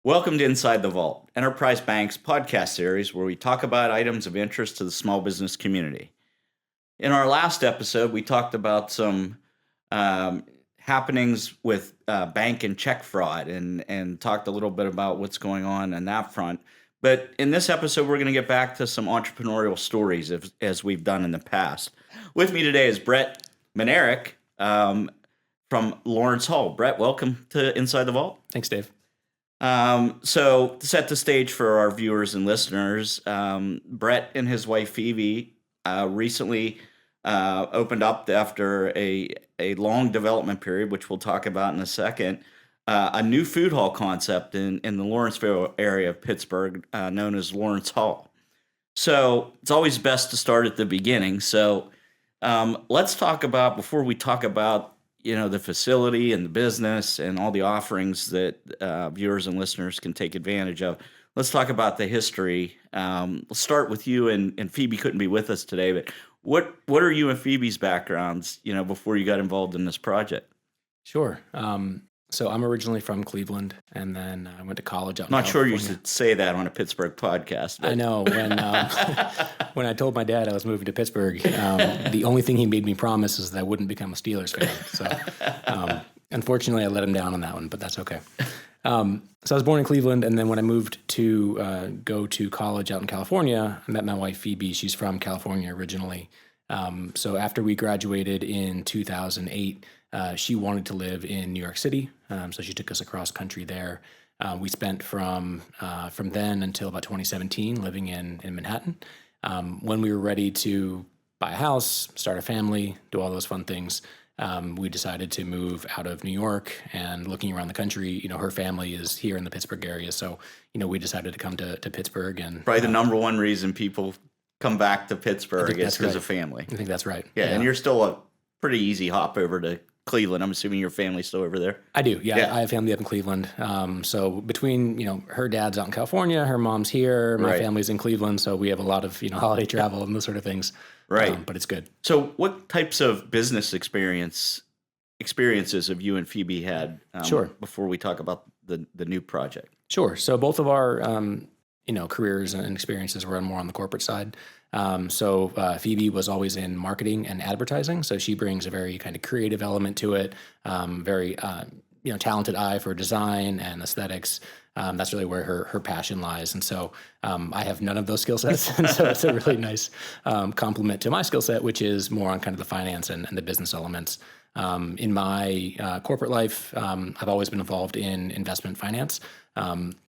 Welcome to Inside the Vault, Enterprise Bank's podcast series where we talk about items of interest to the small business community. In our last episode, we talked about some happenings with bank and check fraud and talked a little bit about what's going on that front. But in this episode, we're going to get back to some entrepreneurial stories as we've done in the past. With me today is Brett Minarik from Lawrenceville. Brett, welcome to Inside the Vault. Thanks, Dave. So to set the stage for our viewers and listeners, Brett and his wife Phoebe recently opened up after a long development period, which we'll talk about in a second, a new food hall concept in the Lawrenceville area of Pittsburgh, known as Lawrence Hall. So it's always best to start at the beginning. So let's talk about, before we talk about the facility and the business and all the offerings that viewers and listeners can take advantage of. Let's talk about the history. Let's start with you, and Phoebe couldn't be with us today, but what are you and Phoebe's backgrounds, before you got involved in this project? Sure. So I'm originally from Cleveland, and then I went to college out in Not California. sure you should say that on a Pittsburgh podcast. But. I know. When I told my dad I was moving to Pittsburgh, the only thing he made me promise is that I wouldn't become a Steelers fan. So unfortunately, I let him down on that one, but that's okay. So I was born in Cleveland, and then when I moved to go to college out in California, I met my wife, Phoebe. She's from California originally. So after we graduated in 2008, she wanted to live in New York City, so she took us across country there. We spent from then until about 2017 living in Manhattan. When we were ready to buy a house, start a family, do all those fun things, we decided to move out of New York. And looking around the country, her family is here in the Pittsburgh area, so we decided to come to Pittsburgh. And probably the number one reason people come back to Pittsburgh is because of family. I think that's right. Yeah, and you're still a pretty easy hop over to Cleveland. I'm assuming your family's still over there. I do. Yeah. I have family up in Cleveland. So between, her dad's out in California, her mom's here, my family's in Cleveland. So we have a lot of, holiday travel and those sort of things. Right. But it's good. So what types of business experiences have you and Phoebe had Sure. before we talk about the new project? Sure. So both of our, careers and experiences were more on the corporate side. So Phoebe was always in marketing and advertising. So she brings a very kind of creative element to it, very, talented eye for design and aesthetics. That's really where her passion lies. And so I have none of those skill sets. And so it's a really nice complement to my skill set, which is more on kind of the finance and the business elements. In my corporate life, I've always been involved in investment finance.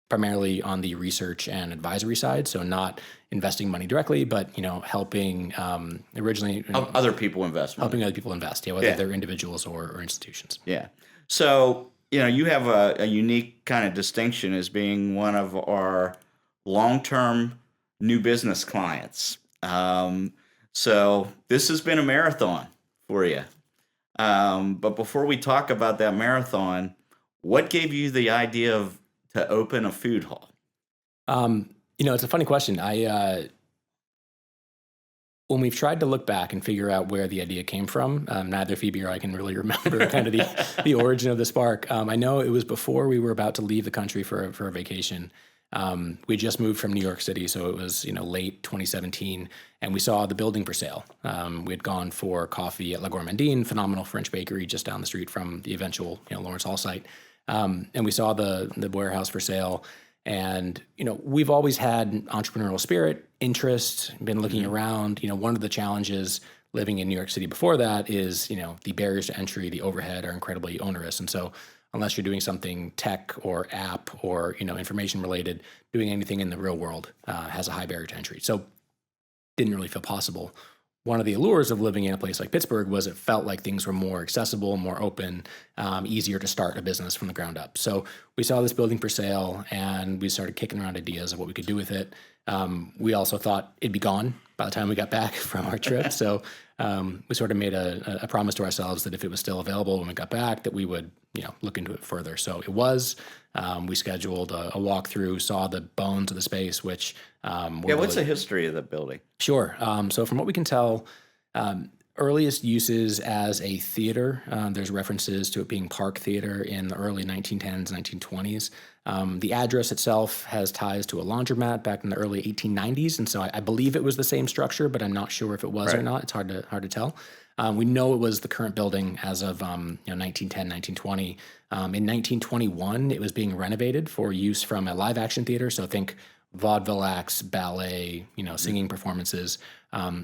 Primarily on the research and advisory side, so not investing money directly, but helping originally other people invest. Helping other people invest, whether they're individuals or institutions. Yeah. So you have a unique kind of distinction as being one of our long-term new business clients. So this has been a marathon for you. But before we talk about that marathon, what gave you the idea to open a food hall? It's a funny question. When we've tried to look back and figure out where the idea came from, neither Phoebe or I can really remember kind of the origin of the spark. I know it was before we were about to leave the country for a vacation. We just moved from New York City, so it was late 2017, and we saw the building for sale. We had gone for coffee at La Gourmandine, phenomenal French bakery just down the street from the eventual Lawrence Hall site. And we saw the warehouse for sale, and we've always had entrepreneurial spirit, interest, been looking around. One of the challenges living in New York City before that is the barriers to entry, the overhead are incredibly onerous, and so unless you're doing something tech or app or information related, doing anything in the real world has a high barrier to entry. So didn't really feel possible. One of the allures of living in a place like Pittsburgh was it felt like things were more accessible, more open, easier to start a business from the ground up. So we saw this building for sale, and we started kicking around ideas of what we could do with it. We also thought it'd be gone by the time we got back from our trip. So we sort of made a promise to ourselves that if it was still available when we got back, that we would look into it further. So it was. We scheduled a walkthrough, saw the bones of the space, which what's the history of the building? Sure. So from what we can tell, Earliest uses as a theater, there's references to it being Park Theater in the early 1910s, 1920s. The address itself has ties to a laundromat back in the early 1890s, and so I believe it was the same structure, but I'm not sure if it was or Right. not. It's hard to tell. We know it was the current building as of 1910, 1920. In 1921, it was being renovated for use from a live action theater, so think vaudeville acts, ballet, singing performances,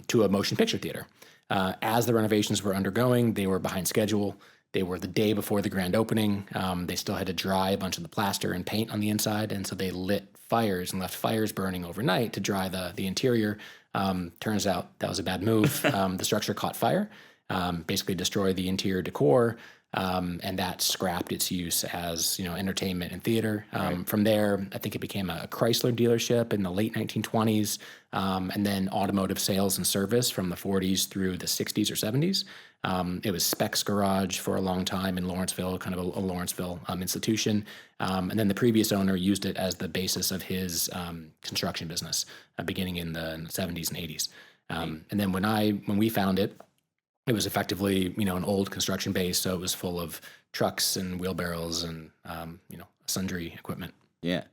to a motion picture theater. As the renovations were undergoing, they were behind schedule. They were the day before the grand opening. They still had to dry a bunch of the plaster and paint on the inside, and so they lit fires and left fires burning overnight to dry the interior. Turns out that was a bad move. The structure caught fire, basically destroyed the interior decor, and that scrapped its use as entertainment and theater. From there, I think it became a Chrysler dealership in the late 1920s, and then automotive sales and service from the 40s through the 60s or 70s. It was Specs Garage for a long time in Lawrenceville, kind of a Lawrenceville institution. And then the previous owner used it as the basis of his construction business, beginning in the 70s and 80s. And then when we found it, it was effectively, an old construction base, so it was full of trucks and wheelbarrows and, sundry equipment. Yeah.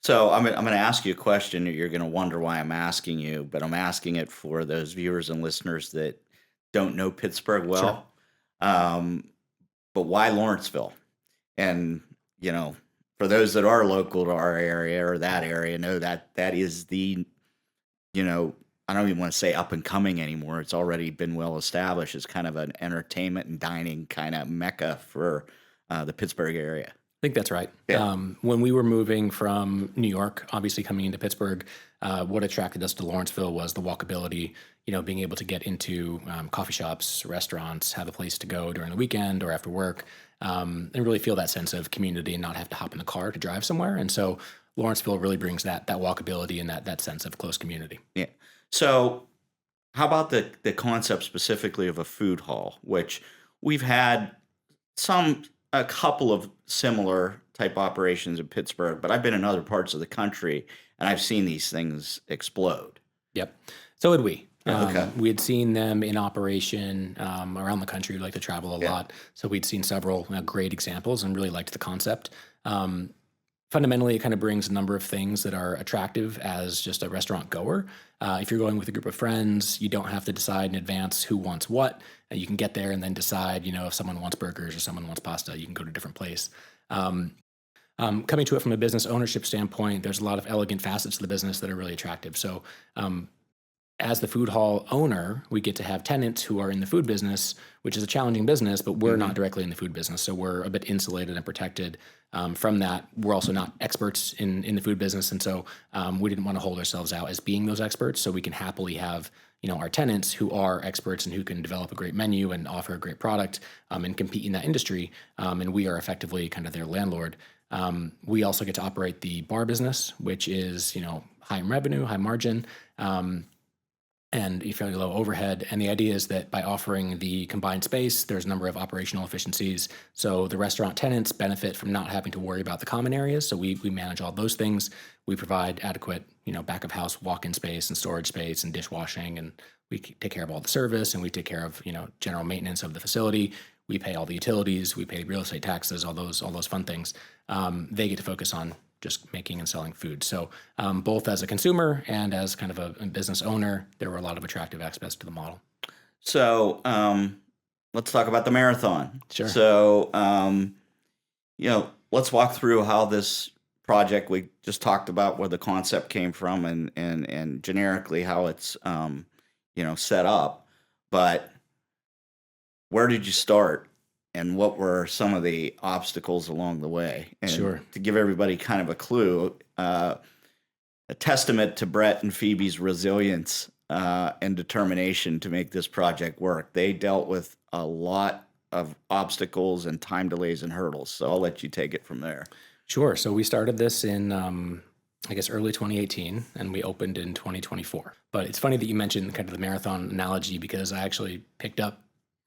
So I'm going to ask you a question. You're going to wonder why I'm asking you, but I'm asking it for those viewers and listeners that don't know Pittsburgh Sure. well. But why Lawrenceville? And, for those that are local to our area or that area, know that that is the, I don't even want to say up and coming anymore. It's already been well established. It's kind of an entertainment and dining kind of mecca for the Pittsburgh area. I think that's right. Yeah. When we were moving from New York, obviously coming into Pittsburgh, what attracted us to Lawrenceville was the walkability, being able to get into coffee shops, restaurants, have a place to go during the weekend or after work, and really feel that sense of community and not have to hop in the car to drive somewhere. And so Lawrenceville really brings that walkability and that sense of close community. Yeah. So how about the concept specifically of a food hall, which we've had a couple of similar type operations in Pittsburgh, but I've been in other parts of the country and I've seen these things explode. Yep. So had we. Okay. We had seen them in operation around the country. We like to travel a Yeah. lot. So we'd seen several great examples and really liked the concept. Fundamentally, it kind of brings a number of things that are attractive as just a restaurant goer. If you're going with a group of friends, you don't have to decide in advance who wants what. You can get there and then decide, if someone wants burgers or someone wants pasta, you can go to a different place. Coming to it from a business ownership standpoint, there's a lot of elegant facets to the business that are really attractive. So as the food hall owner, we get to have tenants who are in the food business, which is a challenging business, but we're not directly in the food business. So we're a bit insulated and protected from that. We're also not experts in the food business. And so we didn't want to hold ourselves out as being those experts. So we can happily have, our tenants who are experts and who can develop a great menu and offer a great product and compete in that industry. And we are effectively kind of their landlord. We also get to operate the bar business, which is, high in revenue, high margin, and a fairly low overhead. And the idea is that by offering the combined space, there's a number of operational efficiencies. So the restaurant tenants benefit from not having to worry about the common areas. So we manage all those things. We provide adequate, back of house walk-in space and storage space and dishwashing, and we take care of all the service, and we take care of, general maintenance of the facility. We pay all the utilities, we pay real estate taxes, all those fun things. They get to focus on just making and selling food. So both as a consumer and as kind of a business owner, there were a lot of attractive aspects to the model. So let's talk about the marathon. Sure. So let's walk through how this project we just talked about, where the concept came from, and generically how it's set up. But where did you start? And what were some of the obstacles along the way? And Sure. to give everybody kind of a clue, a testament to Brett and Phoebe's resilience and determination to make this project work. They dealt with a lot of obstacles and time delays and hurdles. So I'll let you take it from there. Sure. So we started this in, early 2018, and we opened in 2024. But it's funny that you mentioned kind of the marathon analogy, because I actually picked up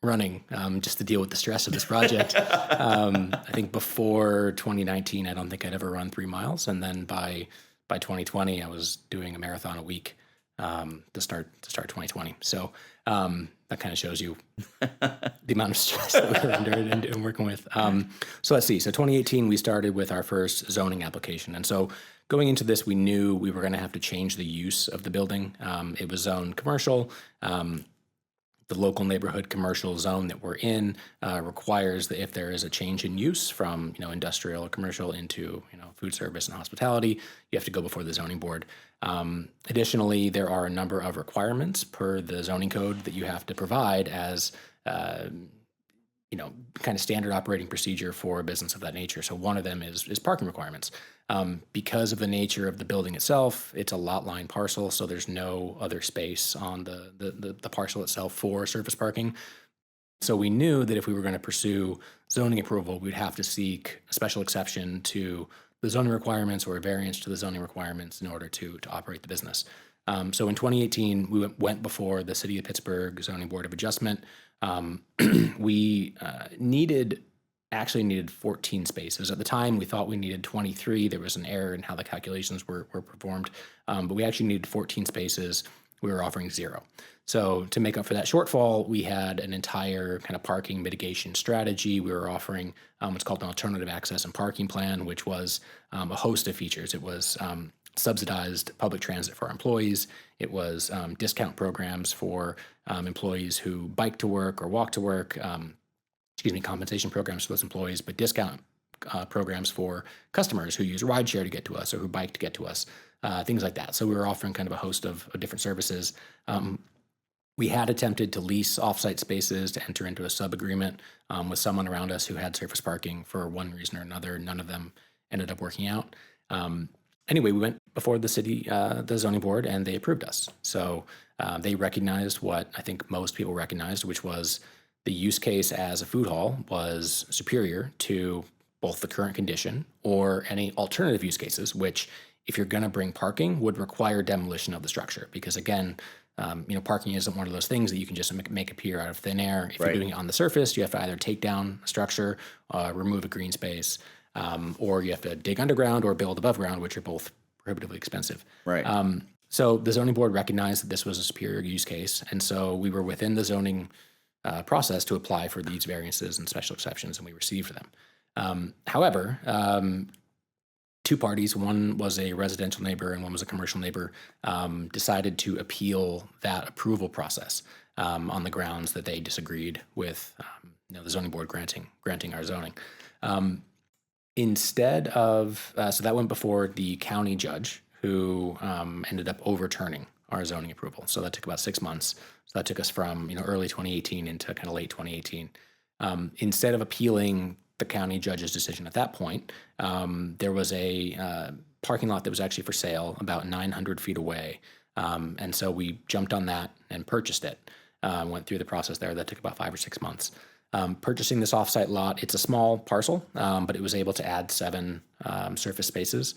running just to deal with the stress of this project. I think before 2019, I don't think I'd ever run 3 miles. And then by 2020, I was doing a marathon a week. to start 2020. So that kind of shows you the amount of stress that we were under and working with. So let's see. So 2018, we started with our first zoning application. And so going into this, we knew we were going to have to change the use of the building. It was zoned commercial. The local neighborhood commercial zone that we're in requires that if there is a change in use from industrial or commercial into food service and hospitality, you have to go before the zoning board. Additionally, there are a number of requirements per the zoning code that you have to provide as kind of standard operating procedure for a business of that nature. So one of them is parking requirements. Because of the nature of the building itself, it's a lot line parcel, so there's no other space on the parcel itself for surface parking. So we knew that if we were going to pursue zoning approval, we'd have to seek a special exception to the zoning requirements or a variance to the zoning requirements in order to operate the business. So in 2018, we went before the City of Pittsburgh Zoning Board of Adjustment. We actually needed 14 spaces. At the time, we thought we needed 23. There was an error in how the calculations were performed, but we actually needed 14 spaces. We were offering 0. So to make up for that shortfall, we had an entire kind of parking mitigation strategy. We were offering what's called an alternative access and parking plan, which was a host of features. It was subsidized public transit for our employees. It was discount programs for employees who bike to work or walk to work. Compensation programs for those employees, but discount programs for customers who use rideshare to get to us or who bike to get to us, things like that. So we were offering kind of a host of different services. We had attempted to lease offsite spaces to enter into a sub-agreement with someone around us who had surface parking for one reason or another. None of them ended up working out. Anyway, we went before the city, the zoning board, and they approved us. So they recognized what I think most people recognized, which was the use case as a food hall was superior to both the current condition or any alternative use cases, which, if you're going to bring parking, would require demolition of the structure. Because again, parking isn't one of those things that you can just make appear out of thin air. If you're doing it on the surface, you have to either take down a structure, remove a green space, or you have to dig underground or build above ground, which are both prohibitively expensive. Right. So the zoning board recognized that this was a superior use case, and so we were within the zoning process to apply for these variances and special exceptions, and we received them. However, two parties, one was a residential neighbor and one was a commercial neighbor, decided to appeal that approval process on the grounds that they disagreed with the zoning board granting our zoning. Instead of, so that went before the county judge, who ended up overturning our zoning approval. So that took about 6 months. So that took us from early 2018 into kind of late 2018. Instead of appealing the county judge's decision at that point, there was a parking lot that was actually for sale about 900 feet away. And so we jumped on that and purchased it. Went through the process there. That took about 5 or 6 months. Purchasing this offsite lot, it's a small parcel, but it was able to add 7 surface spaces.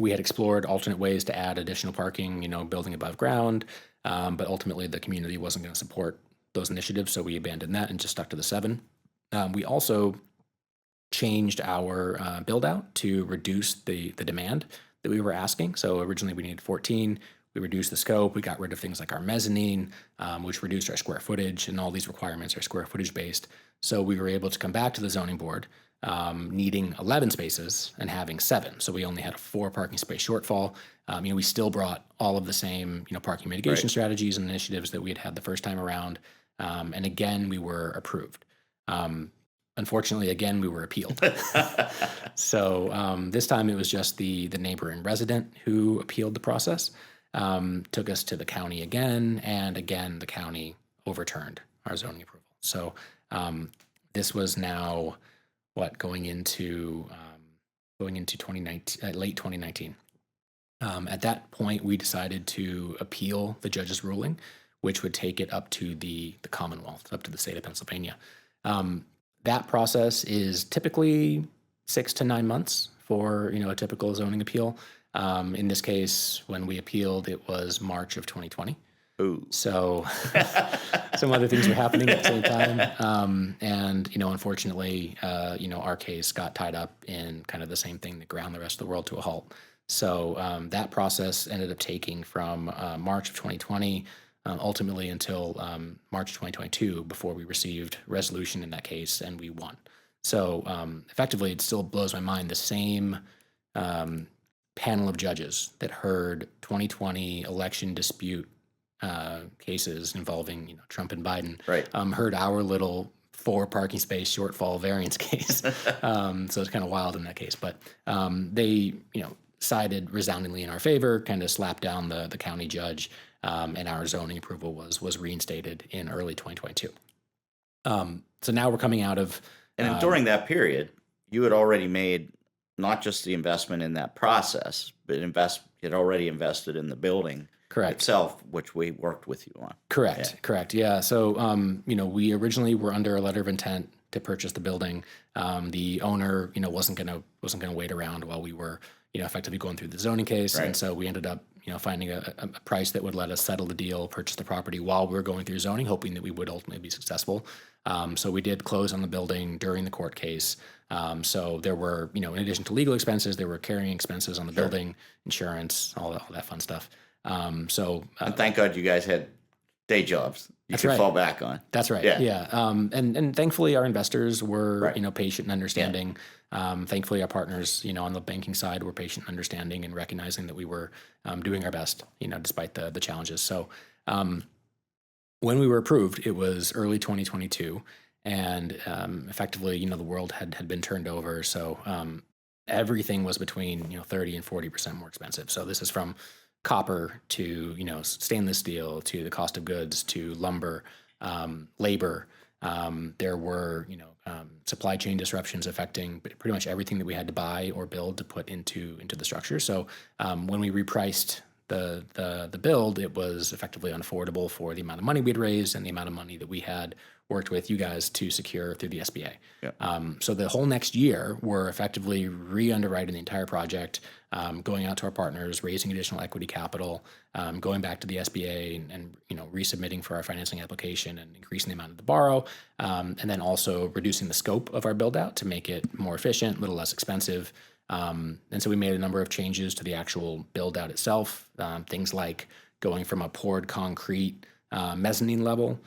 We had explored alternate ways to add additional parking, building above ground, but ultimately the community wasn't going to support those initiatives, so we abandoned that and just stuck to the 7. We also changed our build out to reduce the demand that we were asking. So originally we needed 14. We reduced the scope. We got rid of things like our mezzanine, which reduced our square footage, and all these requirements are square footage based. So we were able to come back to the zoning board needing 11 spaces and having 7. So we only had a 4 parking space shortfall. We still brought all of the same, parking mitigation strategies and initiatives that we had the first time around. And again, we were approved. Unfortunately, again, we were appealed. So this time it was just the neighboring resident who appealed the process, took us to the county again, and again, the county overturned our zoning approval. So this was now going into 2019, late 2019. At that point, we decided to appeal the judge's ruling, which would take it up to the Commonwealth, up to the state of Pennsylvania. That process is typically 6 to 9 months for a typical zoning appeal. In this case, when we appealed, it was March of 2020. Ooh. So some other things were happening at the same time. And unfortunately, our case got tied up in kind of the same thing that ground the rest of the world to a halt. So that process ended up taking from March of 2020 ultimately until March 2022 before we received resolution in that case and we won. So effectively, it still blows my mind. The same panel of judges that heard 2020 election dispute cases involving Trump and Biden heard our little 4 parking space shortfall variance case. So it's kind of wild in that case, but they sided resoundingly in our favor, kind of slapped down the county judge, and our zoning approval was reinstated in early 2022. So now we're coming out of And during that period, you had already made not just the investment in that process, but had already invested in the building itself, which we worked with you on. Correct. Yeah. So, we originally were under a letter of intent to purchase the building. The owner, wasn't gonna wait around while we were, effectively going through the zoning case, and so we ended up, finding a price that would let us settle the deal, purchase the property while we were going through zoning, hoping that we would ultimately be successful. So we did close on the building during the court case. So there were, in addition to legal expenses, there were carrying expenses on the building, insurance, all that fun stuff. And thank God you guys had day jobs you could fall back on. That's right. Yeah. And thankfully our investors were, patient and understanding. Thankfully our partners, on the banking side were patient and understanding and recognizing that we were doing our best, despite the challenges. So when we were approved, it was early 2022 and effectively, the world had been turned over. So everything was between, 30 and 40% more expensive. So this is from copper to stainless steel to the cost of goods to lumber, labor. There were supply chain disruptions affecting pretty much everything that we had to buy or build to put into the structure. So when we repriced the build, it was effectively unaffordable for the amount of money we'd raised and the amount of money that we had worked with you guys to secure through the SBA. So the whole next year, we're effectively re-underwriting the entire project, going out to our partners, raising additional equity capital, going back to the SBA and resubmitting for our financing application and increasing the amount of the borrow, and then also reducing the scope of our build out to make it more efficient, a little less expensive. And so we made a number of changes to the actual build out itself, things like going from a poured concrete mezzanine level,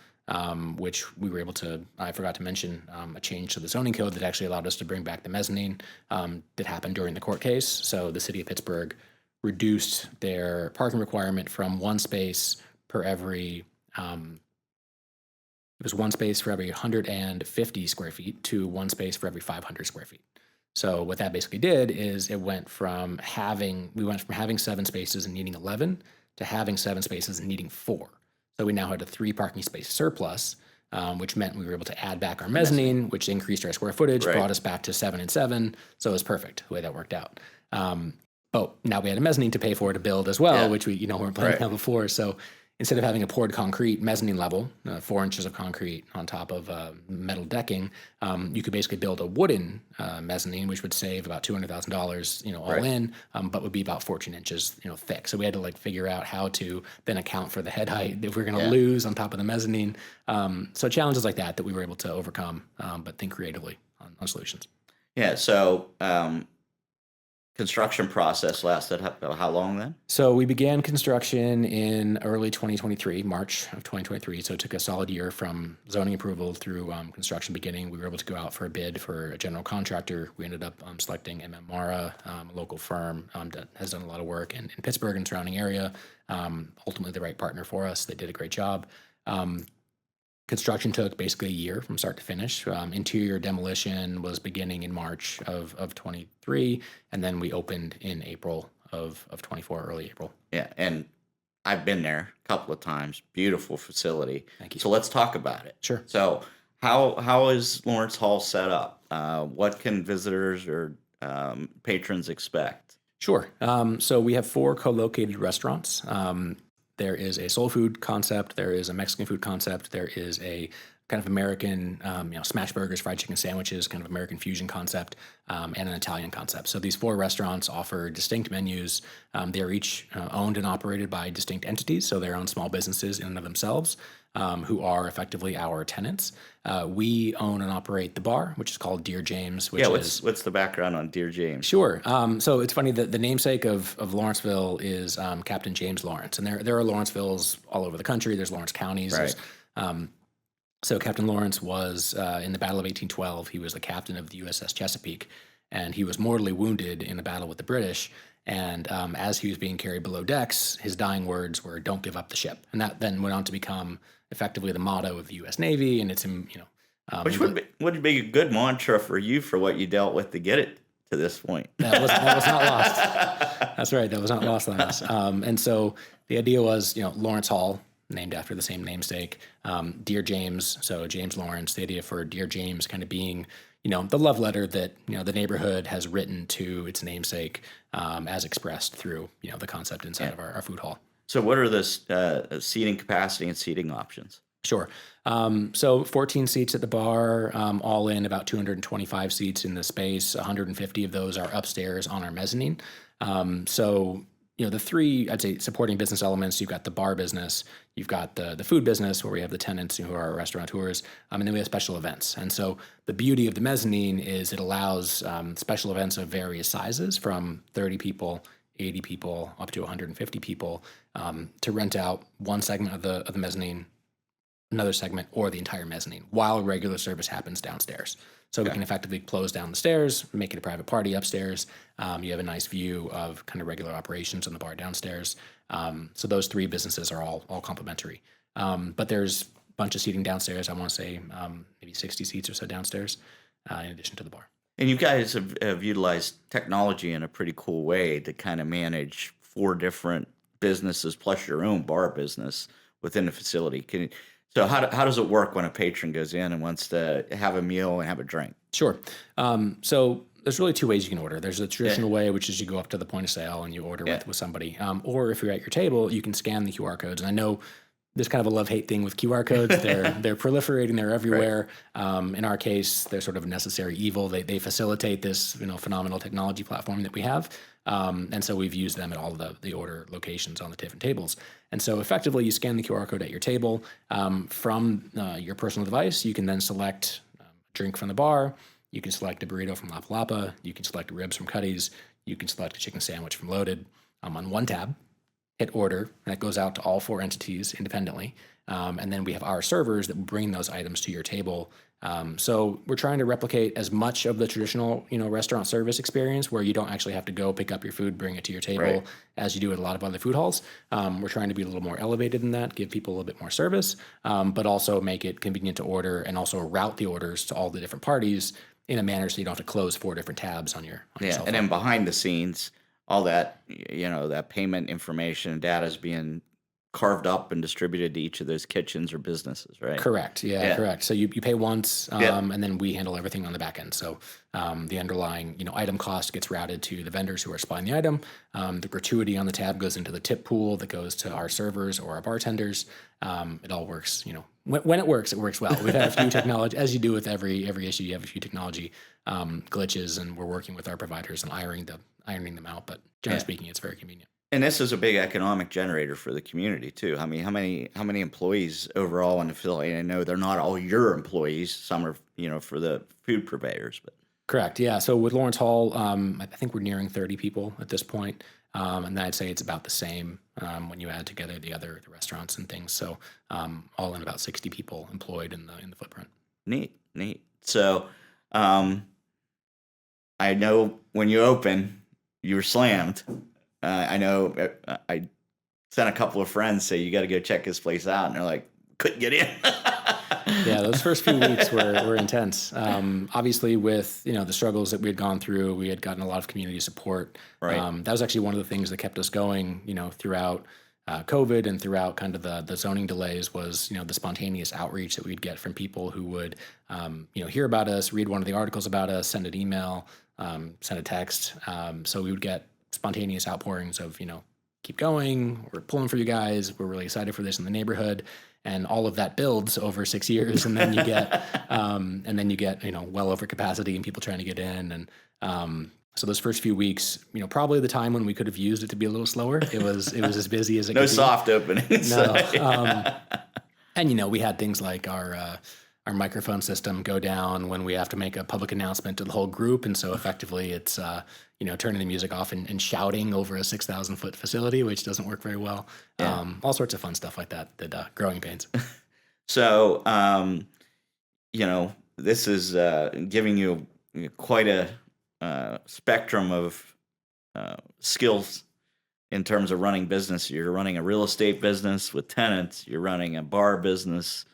which we were able to, I forgot to mention, a change to the zoning code that actually allowed us to bring back the mezzanine that happened during the court case. So the city of Pittsburgh reduced their parking requirement from one space per every, it was one space for every 150 square feet to one space for every 500 square feet. So what that basically did is we went from having 7 spaces and needing 11 to having 7 spaces and needing 4. So we now had a 3 parking space surplus, which meant we were able to add back our mezzanine, which increased our square footage, brought us back to 7 and 7. So it was perfect the way that worked out. But now we had a mezzanine to pay for to build as well, which we weren't planning on before. So instead of having a poured concrete mezzanine level, 4 inches of concrete on top of metal decking, you could basically build a wooden mezzanine, which would save about $200,000, all in, but would be about 14 inches, thick. So we had to figure out how to then account for the head height that we're going to lose on top of the mezzanine. So challenges like that we were able to overcome, but think creatively on solutions. Yeah. So construction process lasted how long then? So we began construction in early 2023, March of 2023. So it took a solid year from zoning approval through construction beginning. We were able to go out for a bid for a general contractor. We ended up selecting MM Mara, a local firm that has done a lot of work in Pittsburgh and surrounding area. Ultimately the right partner for us. They did a great job. Construction took basically a year from start to finish. Interior demolition was beginning in March of 23, and then we opened in April of 24, early April. Yeah, and I've been there a couple of times. Beautiful facility. Thank you. So let's talk about it. Sure. So how is Lawrence Hall set up? What can visitors or patrons expect? Sure. So we have 4 co-located restaurants. There is a soul food concept. There is a Mexican food concept. There is a kind of American, smash burgers, fried chicken sandwiches, kind of American fusion concept, and an Italian concept. So these 4 restaurants offer distinct menus. They are each owned and operated by distinct entities, so they're own small businesses in and of themselves. who are effectively our tenants. We own and operate the bar, which is called Dear James. Which what's the background on Dear James? Sure. So it's funny that the namesake of Lawrenceville is Captain James Lawrence, and there are Lawrencevilles all over the country. There's Lawrence counties. Right. So Captain Lawrence was in the Battle of 1812. He was the captain of the USS Chesapeake, and he was mortally wounded in the battle with the British. And as he was being carried below decks, his dying words were, "Don't give up the ship." And that then went on to become effectively the motto of the U.S. Navy. And it's, which would be a good mantra for you for what you dealt with to get it to this point. That was not lost. That's right. That was not lost on us. And so the idea was, Lawrence Hall, named after the same namesake, Dear James. So James Lawrence, the idea for Dear James kind of being, the love letter that, the neighborhood has written to its namesake as expressed through, the concept inside of our food hall. So what are the seating capacity and seating options? Sure. So 14 seats at the bar, all in about 225 seats in the space. 150 of those are upstairs on our mezzanine. So, the three, I'd say, supporting business elements, you've got the bar business, you've got the food business where we have the tenants who are restaurateurs, and then we have special events. And so the beauty of the mezzanine is it allows special events of various sizes from 30 people, 80 people, up to 150 people to rent out one segment of the mezzanine, another segment, or the entire mezzanine while regular service happens downstairs. So we can effectively close down the stairs, make it a private party upstairs. You have a nice view of kind of regular operations on the bar downstairs. So those three businesses are all complementary. But there's a bunch of seating downstairs. I want to say maybe 60 seats or so downstairs in addition to the bar. And you guys have utilized technology in a pretty cool way to kind of manage 4 different businesses plus your own bar business within the facility. So how does it work when a patron goes in and wants to have a meal and have a drink? Sure. So there's really 2 ways you can order. There's the traditional way, which is you go up to the point of sale and you order with somebody. Or if you're at your table, you can scan the QR codes. And I know there's kind of a love-hate thing with QR codes. They're proliferating. They're everywhere. Right. In our case, they're sort of a necessary evil. They facilitate this phenomenal technology platform that we have. And so we've used them at all the order locations on the different tables. And so effectively, you scan the QR code at your table. From your personal device, you can then select a drink from the bar. You can select a burrito from Lapa Lapa. You can select ribs from Cuddy's. You can select a chicken sandwich from Loaded on one tab. Hit order, and it goes out to all 4 entities independently. And then we have our servers that will bring those items to your table. So we're trying to replicate as much of the traditional, restaurant service experience where you don't actually have to go pick up your food, bring it to your table as you do at a lot of other food halls. We're trying to be a little more elevated in that, give people a little bit more service, but also make it convenient to order and also route the orders to all the different parties in a manner so you don't have to close 4 different tabs on your cell phone. And then behind the scenes, all that, that payment information and data is being carved up and distributed to each of those kitchens or businesses, right? Correct. Yeah. Correct. So you pay once, and then we handle everything on the back end. So the underlying, item cost gets routed to the vendors who are supplying the item. The gratuity on the tab goes into the tip pool that goes to our servers or our bartenders. It all works, when it works well. We've had a few technology, as you do with every issue, you have a few technology glitches, and we're working with our providers and ironing them out. But generally speaking, it's very convenient. And this is a big economic generator for the community too. I mean, how many employees overall in the facility? I know they're not all your employees. Some are, for the food purveyors, but correct. Yeah. So with Lawrence Hall, I think we're nearing 30 people at this point. And I'd say it's about the same when you add together the restaurants and things. So all in about 60 people employed in the footprint. Neat. So I know when you open, you were slammed. I know I sent a couple of friends say you got to go check this place out, and they're like, couldn't get in. Yeah, those first few weeks were intense. Obviously, with the struggles that we had gone through, we had gotten a lot of community support. Right. That was actually one of the things that kept us going. Throughout COVID and throughout kind of the zoning delays was the spontaneous outreach that we'd get from people who would hear about us, read one of the articles about us, send an email, send a text. So we would get spontaneous outpourings of, keep going, we're pulling for you guys, we're really excited for this in the neighborhood. And all of that builds over 6 years. And then you get, well over capacity and people trying to get in. And so those first few weeks, probably the time when we could have used it to be a little slower. It was as busy as it could be. No soft openings. No. And, you know, we had things like our microphone system go down when we have to make a public announcement to the whole group. And so effectively it's, you know, turning the music off and shouting over a 6,000 foot facility, which doesn't work very well. Yeah. All sorts of fun stuff like that, growing pains. So, you know, this is giving you quite a spectrum of skills in terms of running business. You're running a real estate business with tenants. You're running a bar business.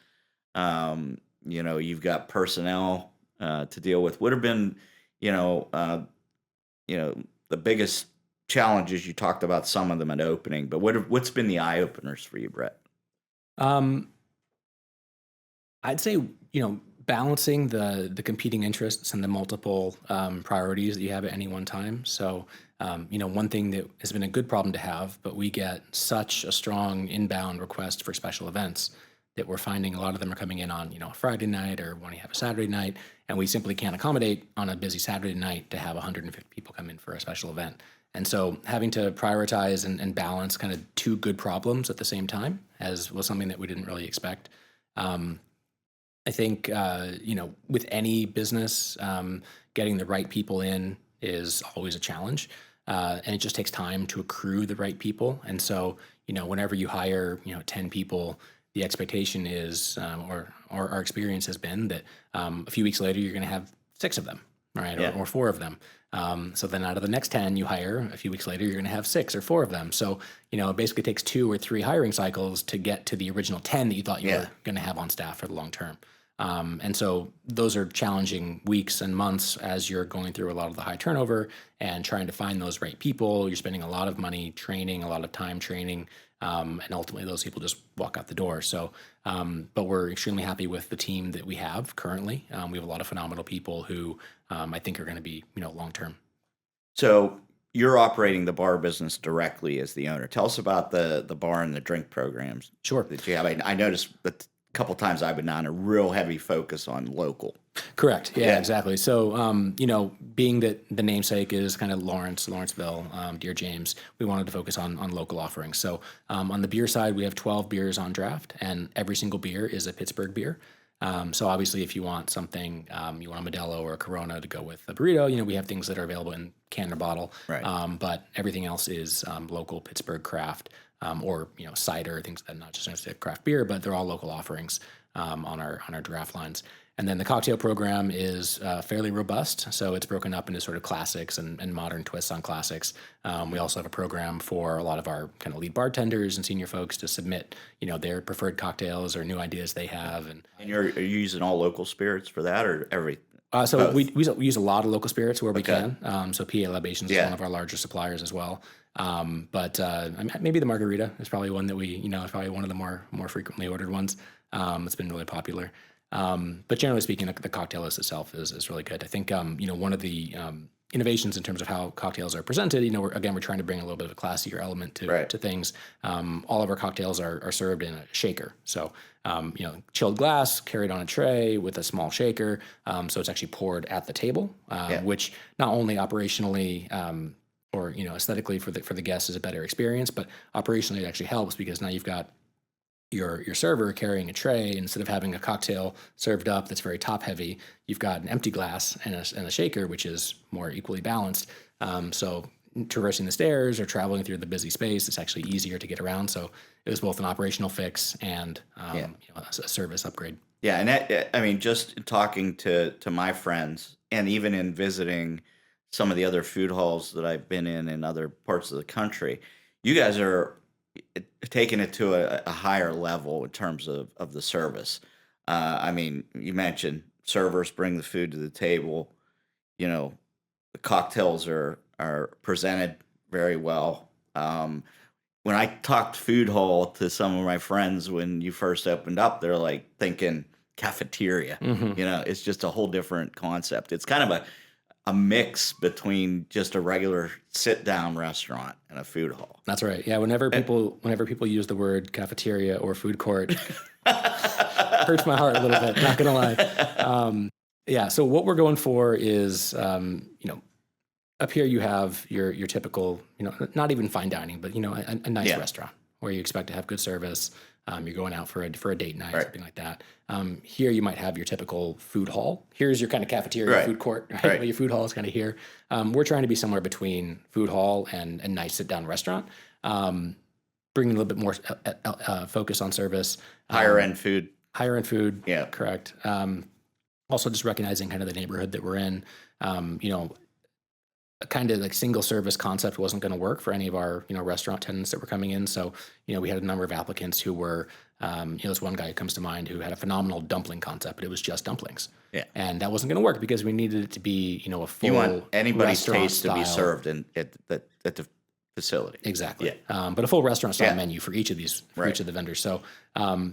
You know, you've got personnel to deal with. Would have been, you know, the biggest challenges. You talked about some of them at opening, but what's been the eye openers for you, Brett? Um, I'd say, you know, balancing the competing interests and the multiple priorities that you have at any one time. So, you know, one thing that has been a good problem to have, but we get such a strong inbound request for special events that we're finding a lot of them are coming in on, you know, a Friday night or when you have a Saturday night, and we simply can't accommodate on a busy Saturday night to have 150 people come in for a special event. And so having to prioritize and balance kind of two good problems at the same time was something that we didn't really expect. I think, you know, with any business, getting the right people in is always a challenge. And it just takes time to accrue the right people. And so, you know, whenever you hire, you know, 10 people, the expectation is, or our experience has been that a few weeks later, you're going to have 6 of them, right? Yeah. Or 4 of them. So then out of the next 10 you hire, a few weeks later, you're going to have 6 or 4 of them. So, you know, it basically takes 2 or 3 hiring cycles to get to the original 10 that you thought you were going to have on staff for the long term. And so those are challenging weeks and months as you're going through a lot of the high turnover and trying to find those right people. You're spending a lot of money training, a lot of time training, and ultimately those people just walk out the door. So, but we're extremely happy with the team that we have currently. We have a lot of phenomenal people who I think are going to be, you know, long-term. So you're operating the bar business directly as the owner. Tell us about the bar and the drink programs Sure. that you have. I noticed that a couple times I've been on a real heavy focus on local. Correct. Yeah, Yeah. exactly. So, you know, being that the namesake is kind of Lawrenceville, Dear James, we wanted to focus on local offerings. So, on the beer side, we have 12 beers on draft, and every single beer is a Pittsburgh beer. So obviously, if you want something, you want a Modelo or a Corona to go with a burrito, you know, we have things that are available in can or bottle. Right. But everything else is local Pittsburgh craft, or, you know, cider, things that not just necessarily craft beer, but they're all local offerings on our draft lines. And then the cocktail program is fairly robust. So it's broken up into sort of classics and modern twists on classics. We also have a program for a lot of our kind of lead bartenders and senior folks to submit, you know, their preferred cocktails or new ideas they have. And are you using all local spirits for that, or every? so we use a lot of local spirits where we Okay. can. So PA Libations is Yeah. one of our larger suppliers as well. But maybe the margarita is probably one that we, you know, is probably one of the more frequently ordered ones. It's been really popular. But generally speaking, the cocktail list itself is really good. I think, you know, one of the innovations in terms of how cocktails are presented, you know, we're trying to bring a little bit of a classier element Right. to things. All of our cocktails are served in a shaker. So, you know, chilled glass carried on a tray with a small shaker. So it's actually poured at the table, which not only operationally, or, you know, aesthetically for the guests is a better experience, but operationally it actually helps because now you've got your server carrying a tray. Instead of having a cocktail served up that's very top heavy, you've got an empty glass and a shaker, which is more equally balanced. So traversing the stairs or traveling through the busy space, it's actually easier to get around. So it was both an operational fix and you know, a service upgrade. Yeah, and that, I mean, just in talking to my friends, and even in visiting some of the other food halls that I've been in other parts of the country, you guys are taking it to a higher level in terms of the service. I mean, you mentioned servers bring the food to the table. You know, the cocktails are presented very well. When I talked food hall to some of my friends when you first opened up, they're like thinking cafeteria. Mm-hmm. You know, it's just a whole different concept. It's kind of a mix between just a regular sit down restaurant and a food hall. That's right. Yeah. Whenever people use the word cafeteria or food court, hurts my heart a little bit. Not gonna lie. Yeah. So what we're going for is, you know, up here you have your typical, you know, not even fine dining, but, you know, a nice restaurant, where you expect to have good service. You're going out for a date night, Right. something like that. Here you might have your typical food hall. Here's your kind of cafeteria, Right. food court, right? Right. Well, your food hall is kind of here. We're trying to be somewhere between food hall and a nice sit down restaurant. Bringing a little bit more focus on service. Higher end food. Higher end food. Yeah. Correct. Also just recognizing kind of the neighborhood that we're in. A kind of like single service concept wasn't going to work for any of our, restaurant tenants that were coming in. So, we had a number of applicants who were, this one guy who comes to mind who had a phenomenal dumpling concept, but it was just dumplings. Yeah. And that wasn't going to work because we needed it to be, a full You want anybody's restaurant taste to be style. served at the facility. Exactly. Yeah. But a full restaurant style Yeah. menu for each of these, for Right. each of the vendors. So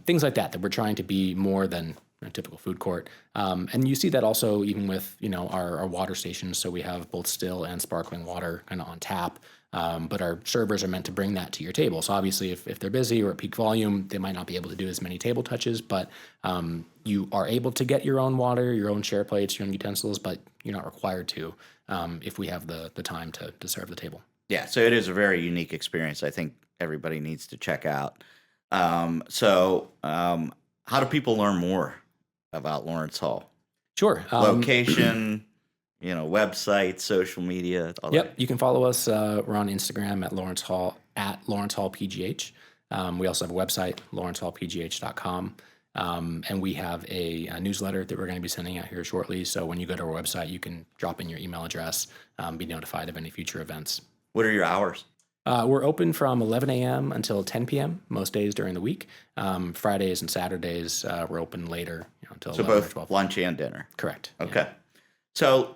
things like that we're trying to be more than a typical food court. And you see that also even with, our water stations. So we have both still and sparkling water kind of on tap. But our servers are meant to bring that to your table. So obviously if they're busy or at peak volume, they might not be able to do as many table touches, but you are able to get your own water, your own share plates, your own utensils, but you're not required to if we have the time to serve the table. Yeah, so it is a very unique experience. I think everybody needs to check out. How do people learn more about Lawrence Hall? Sure. Location, website, social media, all Yep, that. you can follow us. We're on Instagram at Lawrence Hall PGH. We also have a website, lawrencehallpgh.com. And we have a newsletter that we're going to be sending out here shortly. So when you go to our website, you can drop in your email address, be notified of any future events. What are your hours? We're open from 11 a.m. until 10 p.m. most days during the week. Fridays and Saturdays, we're open later until So 11 or both 12. lunch and dinner. Correct. Yeah. Okay. So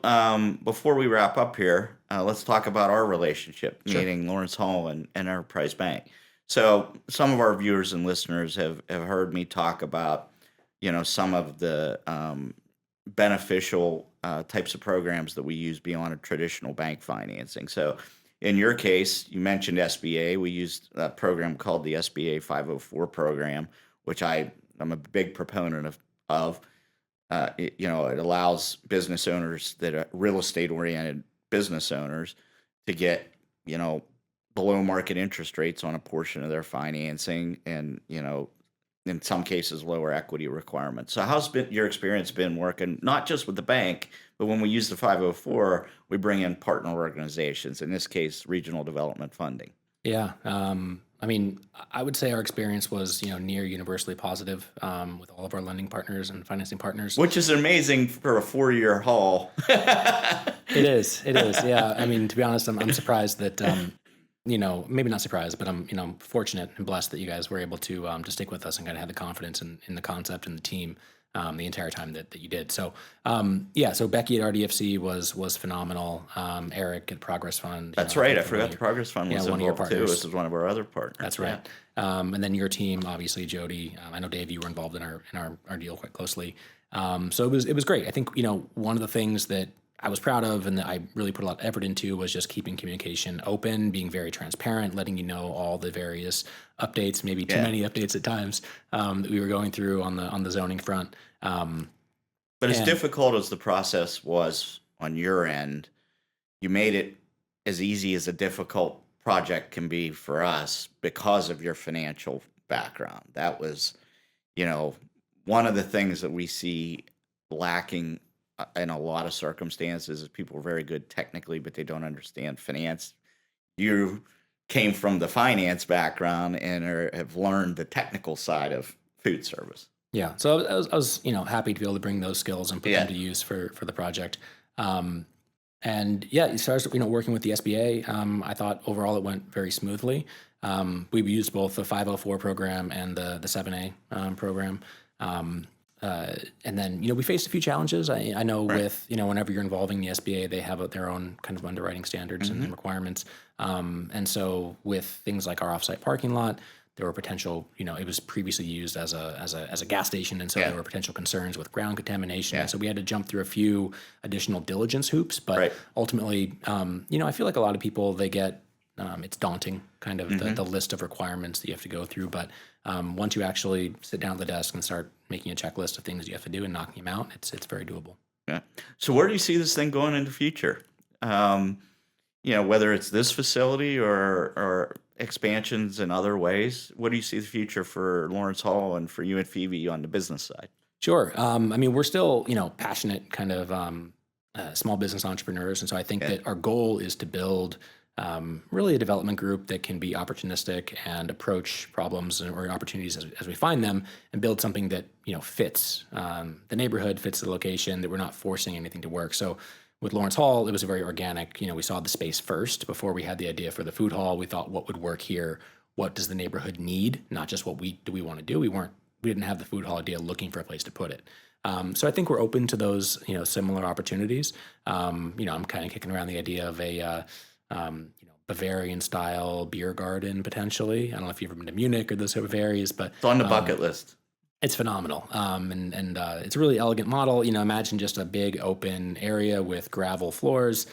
before we wrap up here, let's talk about our relationship, meaning Lawrence Hall and Enterprise Bank. So some of our viewers and listeners have heard me talk about, some of the beneficial types of programs that we use beyond a traditional bank financing. So in your case, you mentioned SBA. We used a program called the SBA 504 program, which I'm a big proponent of. It allows business owners that are real estate oriented business owners to get, below market interest rates on a portion of their financing and, in some cases, lower equity requirements. So how's your experience been working, not just with the bank, but when we use the 504, we bring in partner organizations, in this case, regional development funding? Yeah. I would say our experience was, near universally positive with all of our lending partners and financing partners. Which is amazing for a 4-year haul. It is. Yeah. To be honest, I'm surprised that, maybe not surprised, but I'm fortunate and blessed that you guys were able to stick with us and kind of have the confidence in the concept and the team the entire time that you did. So, so Becky at RDFC was phenomenal. Eric at Progress Fund. That's right. I forgot the Progress Fund was one of your involved too. partners. This is one of our other partners. That's right. And then your team, obviously, Jody. I know Dave, you were involved in our deal quite closely. So it was great. I think one of the things that I was proud of and that I really put a lot of effort into was just keeping communication open, being very transparent, letting you know all the various updates, maybe too many updates at times that we were going through on the zoning front. But as difficult as the process was on your end, you made it as easy as a difficult project can be for us because of your financial background. That was, one of the things that we see lacking in a lot of circumstances is people are very good technically, but they don't understand finance. You came from the finance background and have learned the technical side of food service. Yeah, so I was happy to be able to bring those skills and put them to use for the project. And you started working with the SBA. I thought overall it went very smoothly. We used both the 504 program and the 7A program. And then, we faced a few challenges. I know with, whenever you're involving the SBA, they have their own kind of underwriting standards and requirements. And so with things like our offsite parking lot, there were potential, it was previously used as a gas station. And so there were potential concerns with ground contamination. And so we had to jump through a few additional diligence hoops. But ultimately, I feel like a lot of people, they get, it's daunting, kind of the list of requirements that you have to go through. But once you actually sit down at the desk and start making a checklist of things you have to do and knocking them out, it's very doable. Yeah. So where do you see this thing going in the future? Whether it's this facility or expansions in other ways? What do you see the future for Lawrence Hall and for you and Phoebe on the business side? Sure. I mean, we're still, passionate kind of small business entrepreneurs. And so I think Yeah. that our goal is to build really a development group that can be opportunistic and approach problems or opportunities as we find them, and build something that, fits the neighborhood, fits the location, that we're not forcing anything to work. So with Lawrence Hall, it was a very organic, we saw the space first before we had the idea for the food hall. We thought, what would work here? What does the neighborhood need? Not just what we want to do. We didn't have the food hall idea looking for a place to put it. So I think we're open to those, similar opportunities. I'm kind of kicking around the idea of a, Bavarian style beer garden potentially. I don't know if you've ever been to Munich or those type of areas, but It's on the bucket list. it's phenomenal. And it's a really elegant model. Imagine just a big open area with gravel floors,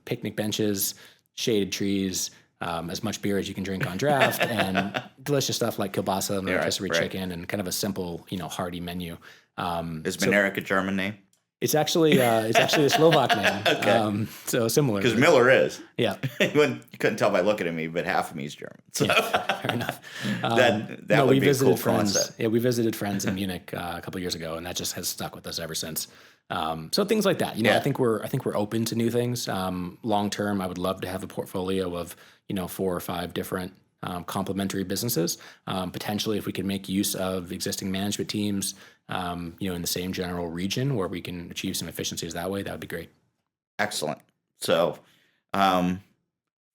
picnic benches, shaded trees, as much beer as you can drink on draft, and delicious stuff like kielbasa and rotisserie chicken, and kind of a simple, hearty menu. Is Minarik a German name? It's actually a Slovak name. Okay. So similar. Because Miller is. Yeah. You couldn't tell by looking at me, but half of me is German. So Yeah, fair enough. that would be a cool friends. concept. Yeah, we visited friends in Munich a couple years ago, and that just has stuck with us ever since. So things like that. Yeah. I think we're open to new things. Long term, I would love to have a portfolio of 4 or 5 different complementary businesses. Potentially, if we could make use of existing management teams, in the same general region where we can achieve some efficiencies that way, that would be great. Excellent. So, for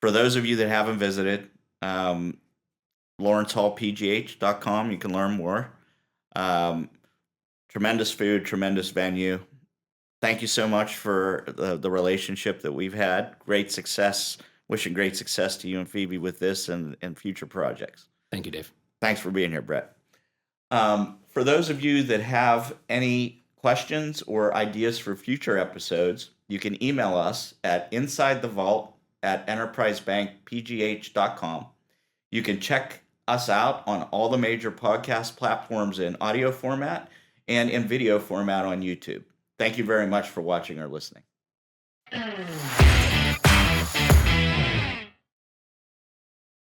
those of you that haven't visited, LawrenceHallPGH.com, you can learn more. Tremendous food, tremendous venue. Thank you so much for the relationship that we've had. Great success. Wishing great success to you and Phoebe with this and future projects. Thank you, Dave. Thanks for being here, Brett. For those of you that have any questions or ideas for future episodes, you can email us at insidethevault@enterprisebankpgh.com. You can check us out on all the major podcast platforms in audio format and in video format on YouTube. Thank you very much for watching or listening.